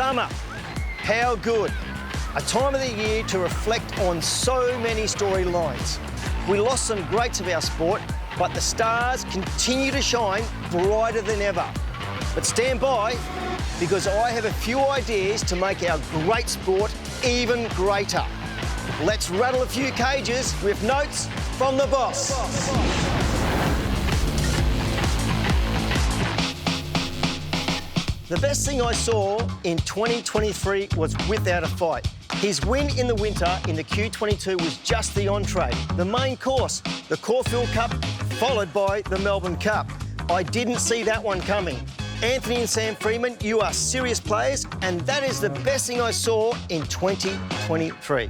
Summer. How good. A time of the year to reflect on so many storylines. We lost some greats of our sport, but the stars continue to shine brighter than ever. But stand by, because I have a few ideas to make our great sport even greater. Let's rattle a few cages with notes from the boss. The best thing I saw in 2023 was Without a Fight. His win in the winter in the Q22 was just the entree. The main course, the Caulfield Cup, followed by the Melbourne Cup. I didn't see that one coming. Anthony and Sam Freeman, you are serious players, and that is the best thing I saw in 2023.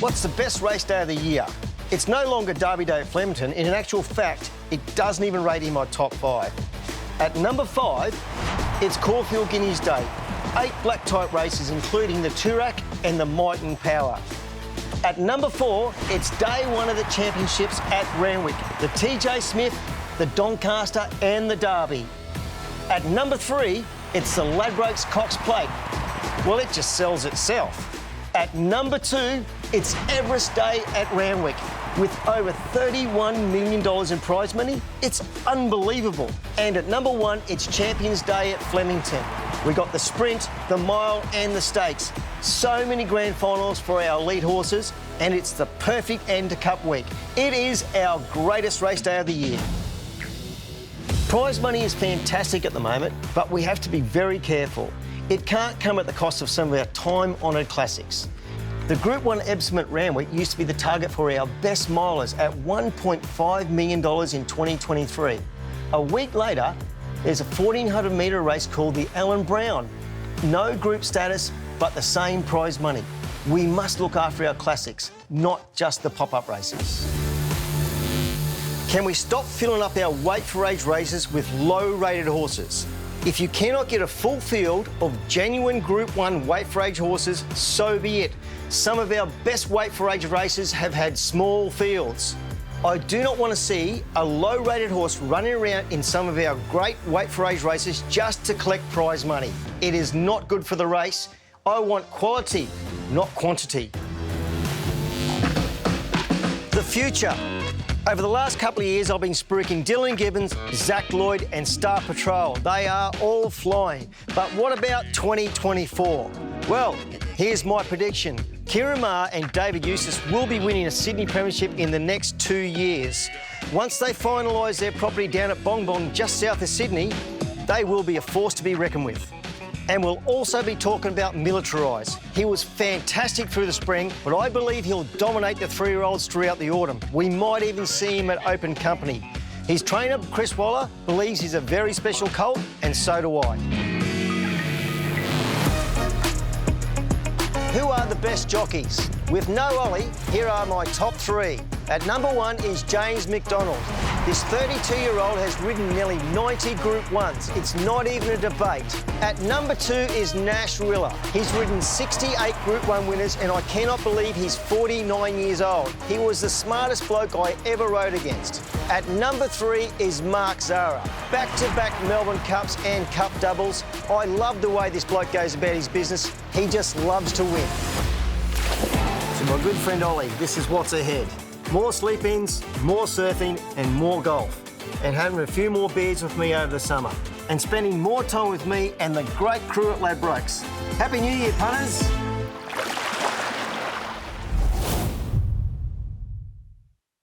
What's the best race day of the year? It's no longer Derby Day at Flemington. In actual fact, it doesn't even rate in my top 5. At number 5, it's Caulfield Guineas Day. 8 black type races, including the Toorak and the Might and Power. At number 4, it's day 1 of the championships at Randwick. The TJ Smith, the Doncaster and the Derby. At number 3, it's the Ladbrokes Cox Plate. Well, it just sells itself. At number 2, it's Everest Day at Randwick. With over $31 million in prize money, it's unbelievable. And at number 1, it's Champions Day at Flemington. We got the sprint, the mile and the stakes. So many grand finals for our elite horses, and it's the perfect end to Cup week. It is our greatest race day of the year. Prize money is fantastic at the moment, but we have to be very careful. It can't come at the cost of some of our time-honoured classics. The Group 1 Epsom at Randwick used to be the target for our best milers at $1.5 million in 2023. A week later, there's a 1,400 metre race called the Allen Brown. No group status, but the same prize money. We must look after our classics, not just the pop-up races. Can we stop filling up our weight for age races with low-rated horses? If you cannot get a full field of genuine Group 1 weight for age horses, so be it. Some of our best weight for age races have had small fields. I do not want to see a low-rated horse running around in some of our great weight for age races just to collect prize money. It is not good for the race. I want quality, not quantity. The future. Over the last couple of years, I've been spruiking Dylan Gibbons, Zach Lloyd and Star Patrol. They are all flying. But what about 2024? Well, here's my prediction. Kieran Maher and David Eustace will be winning a Sydney Premiership in the next 2 years. Once they finalise their property down at Bong Bong, just south of Sydney, they will be a force to be reckoned with. And we'll also be talking about Militarise. He was fantastic through the spring, but I believe he'll dominate the 3-year-olds throughout the autumn. We might even see him at Open Company. His trainer, Chris Waller, believes he's a very special colt, and so do I. Who are the best jockeys? With no Ollie, here are my top 3. At number 1 is James McDonald. This 32-year-old has ridden nearly 90 Group 1s. It's not even a debate. At number 2 is Nash Rilla. He's ridden 68 Group 1 winners, and I cannot believe he's 49 years old. He was the smartest bloke I ever rode against. At number 3 is Mark Zara. Back-to-back Melbourne Cups and Cup doubles. I love the way this bloke goes about his business. He just loves to win. To my good friend Ollie, this is what's ahead. More sleep-ins, more surfing and more golf. And having a few more beers with me over the summer. And spending more time with me and the great crew at Ladbrokes. Happy New Year, punters!